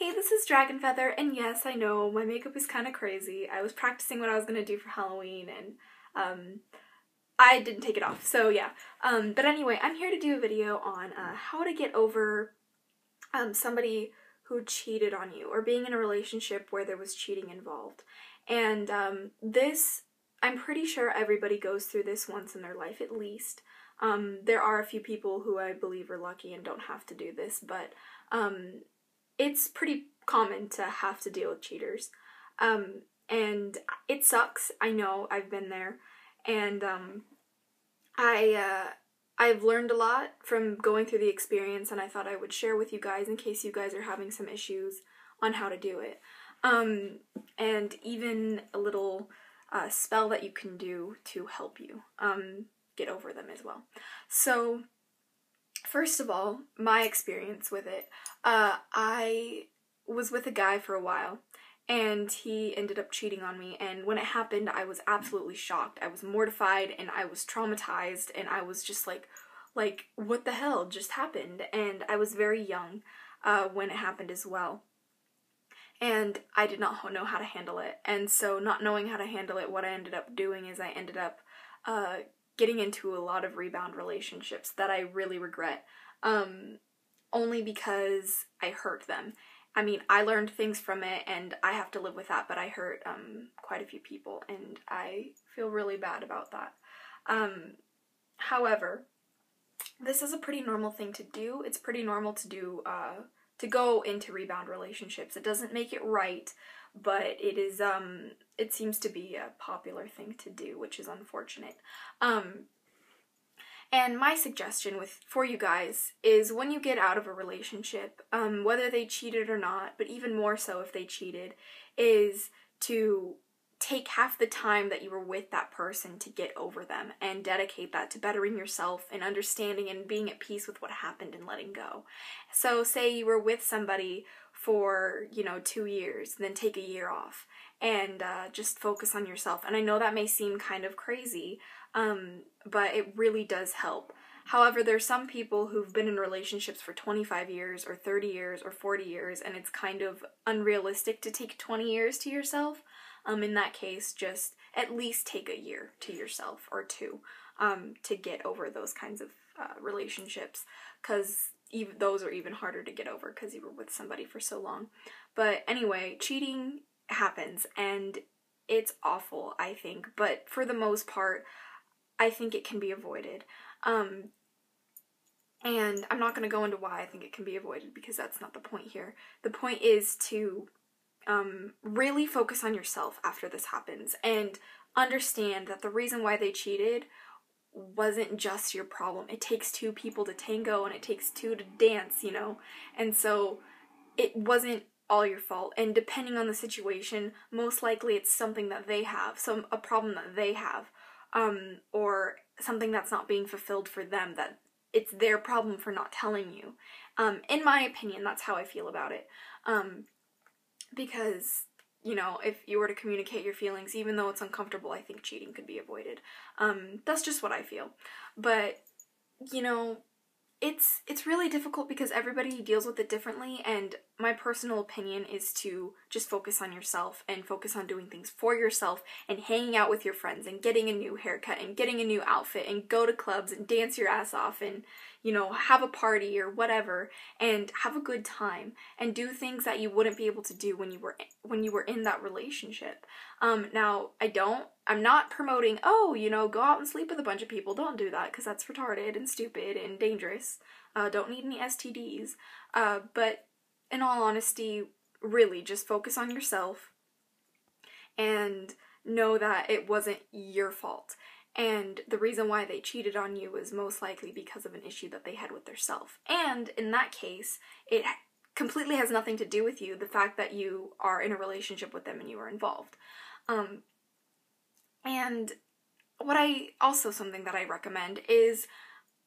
Hey, this is Dragon Feather, and yes, I know, my makeup is kind of crazy. I was practicing what I was gonna do for Halloween, and, I didn't take it off, so yeah. But anyway, I'm here to do a video on, how to get over, somebody who cheated on you, or being in a relationship where there was cheating involved. And, I'm pretty sure everybody goes through this once in their life, at least. There are a few people who I believe are lucky and don't have to do this, but, it's pretty common to have to deal with cheaters. And it sucks. I know, I've been there. And I've learned a lot from going through the experience, and I thought I would share with you guys in case you guys are having some issues on how to do it. And even a little spell that you can do to help you get over them as well. So first of all, my experience with it, I was with a guy for a while, and he ended up cheating on me, and when it happened, I was absolutely shocked. I was mortified, and I was traumatized, and I was just like, what the hell just happened? And I was very young when it happened as well. And I did not know how to handle it, and so not knowing how to handle it, what I ended up doing is I ended up getting into a lot of rebound relationships that I really regret, only because I hurt them. I mean, I learned things from it, and I have to live with that, but I hurt quite a few people, and I feel really bad about that. However, this is a pretty normal thing to do. It's pretty normal to do, to go into rebound relationships. It doesn't make it right, but it is, it seems to be a popular thing to do, which is unfortunate. And my suggestion for you guys is when you get out of a relationship, whether they cheated or not, but even more so if they cheated, is to take half the time that you were with that person to get over them and dedicate that to bettering yourself and understanding and being at peace with what happened and letting go. So say you were with somebody for, 2 years, then take a year off and just focus on yourself. And I know that may seem kind of crazy, but it really does help. However, there's some people who've been in relationships for 25 years or 30 years or 40 years, and it's kind of unrealistic to take 20 years to yourself. In that case, just at least take a year to yourself or two to get over those kinds of relationships, because those are even harder to get over because you were with somebody for so long. But anyway, cheating happens, and it's awful, I think, but for the most part, I think it can be avoided. And I'm not going to go into why I think it can be avoided, because that's not the point here. The point is to really focus on yourself after this happens, and understand that the reason why they cheated wasn't just your problem. It takes two people to tango, and it takes two to dance, and so it wasn't all your fault. And depending on the situation, most likely it's something that they have, a problem that they have, or something that's not being fulfilled for them, that it's their problem for not telling you. In my opinion, that's how I feel about it. Because, if you were to communicate your feelings, even though it's uncomfortable, I think cheating could be avoided. That's just what I feel. But, it's really difficult because everybody deals with it differently, and my personal opinion is to just focus on yourself and focus on doing things for yourself and hanging out with your friends and getting a new haircut and getting a new outfit and go to clubs and dance your ass off and, have a party or whatever and have a good time and do things that you wouldn't be able to do when you were in that relationship. Now, I'm not promoting, go out and sleep with a bunch of people. Don't do that, because that's retarded and stupid and dangerous. Don't need any STDs. But in all honesty, really just focus on yourself and know that it wasn't your fault. And the reason why they cheated on you was most likely because of an issue that they had with their self. And in that case, it completely has nothing to do with you, the fact that you are in a relationship with them and you are involved. And something that I recommend is,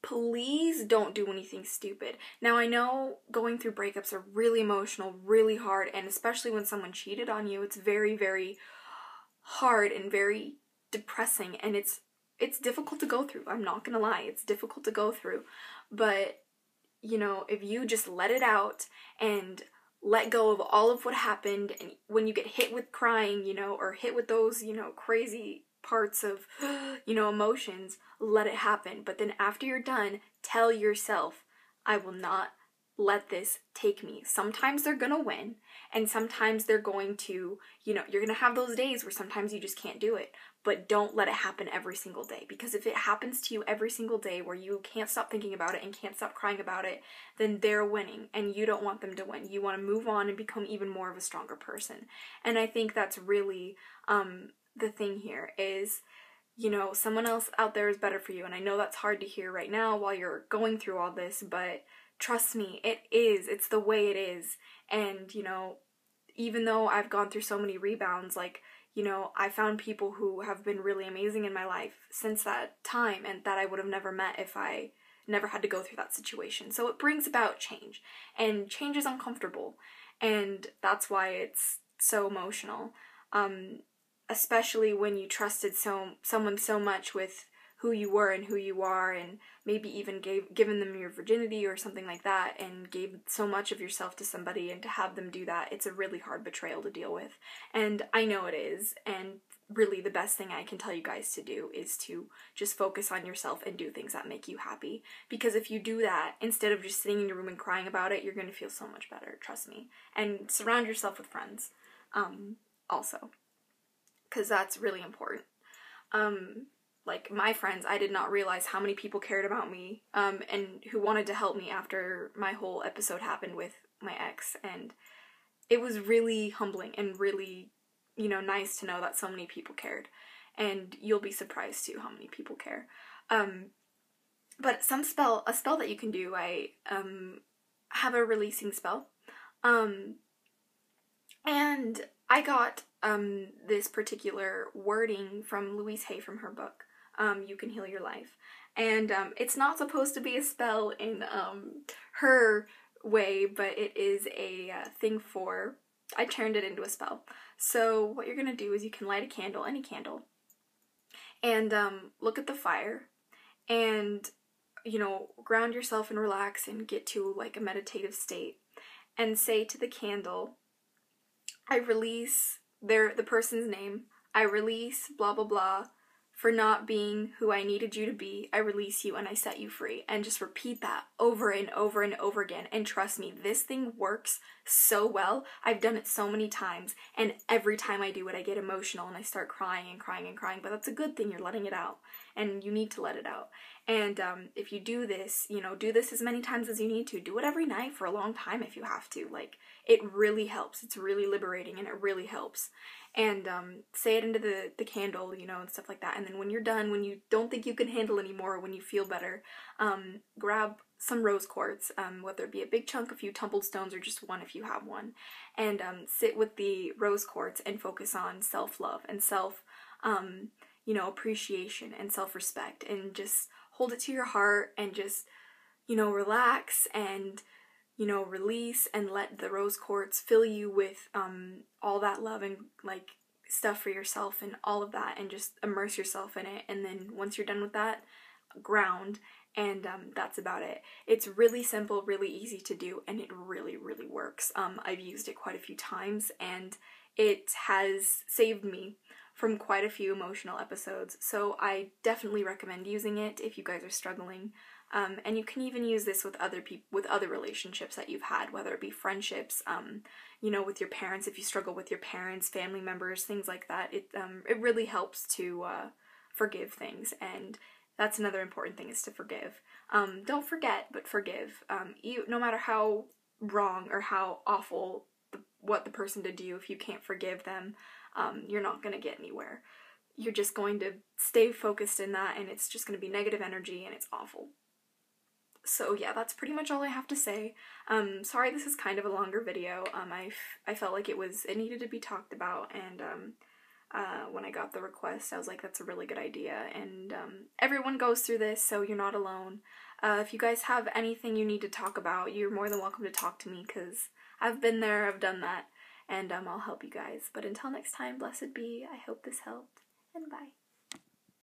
please don't do anything stupid. Now, I know going through breakups are really emotional, really hard, and especially when someone cheated on you, it's very, very hard and very depressing, and it's difficult to go through. I'm not gonna lie, it's difficult to go through. But, if you just let it out and let go of all of what happened, and when you get hit with crying, you know, or hit with those, you know, crazy parts of, you know, emotions, let it happen. But then after you're done, tell yourself, I will not let this take me. Sometimes they're gonna win, and sometimes they're going to, you know, you're gonna have those days where sometimes you just can't do it, but don't let it happen every single day, because if it happens to you every single day where you can't stop thinking about it and can't stop crying about it, then they're winning, and you don't want them to win. You want to move on and become even more of a stronger person. And I think that's really the thing here is, you know, someone else out there is better for you. And I know that's hard to hear right now while you're going through all this, but trust me, it is. It's the way it is. And, you know, even though I've gone through so many rebounds, like, you know, I found people who have been really amazing in my life since that time, and that I would have never met if I never had to go through that situation. So it brings about change, and change is uncomfortable, and that's why it's so emotional. Especially when you trusted someone so much with who you were and who you are, and maybe even given them your virginity or something like that, and gave so much of yourself to somebody, and to have them do that, it's a really hard betrayal to deal with. And I know it is, and really the best thing I can tell you guys to do is to just focus on yourself and do things that make you happy. Because if you do that, instead of just sitting in your room and crying about it, you're going to feel so much better, trust me. And surround yourself with friends, also, because that's really important. Like, my friends, I did not realize how many people cared about me, and who wanted to help me after my whole episode happened with my ex, and it was really humbling and really, you know, nice to know that so many people cared, and you'll be surprised too how many people care. But a spell that you can do, I have a releasing spell, and I got this particular wording from Louise Hay from her book, You Can Heal Your Life. And it's not supposed to be a spell in her way, but it is a thing for, I turned it into a spell. So what you're going to do is you can light a candle, any candle, and look at the fire, and, you know, ground yourself and relax and get to like a meditative state, and say to the candle, I release the person's name, I release blah blah blah for not being who I needed you to be, I release you and I set you free. And just repeat that over and over and over again. And trust me, this thing works so well. I've done it so many times, and every time I do it I get emotional and I start crying and crying and crying, but that's a good thing. You're letting it out, and you need to let it out. And if you do this, you know, do this as many times as you need to. Do it every night for a long time if you have to. Like, it really helps. It's really liberating, and it really helps. And say it into the candle, you know, and stuff like that. And then when you're done, when you don't think you can handle anymore, when you feel better, grab some rose quartz, whether it be a big chunk, a few tumbled stones, or just one if you have one, and sit with the rose quartz and focus on self-love and you know, appreciation and self-respect, and just hold it to your heart and just, you know, relax and, you know, release, and let the rose quartz fill you with all that love and like stuff for yourself and all of that, and just immerse yourself in it. And then once you're done with that, ground, and that's about it. It's really simple, really easy to do, and it really, really works. I've used it quite a few times, and it has saved me from quite a few emotional episodes, so I definitely recommend using it if you guys are struggling. And you can even use this with other people, with other relationships that you've had, whether it be friendships, you know, with your parents, if you struggle with your parents, family members, things like that. It really helps to forgive things, and that's another important thing, is to forgive. Don't forget, but forgive. No matter how wrong or how awful what the person did to you, if you can't forgive them, you're not going to get anywhere. You're just going to stay focused in that, and it's just going to be negative energy, and it's awful. So yeah, that's pretty much all I have to say. Sorry this is kind of a longer video. I felt like it needed to be talked about, and when I got the request, I was like, that's a really good idea, and everyone goes through this, so you're not alone. If you guys have anything you need to talk about, you're more than welcome to talk to me, because I've been there, I've done that, and I'll help you guys. But until next time, blessed be. I hope this helped, and bye.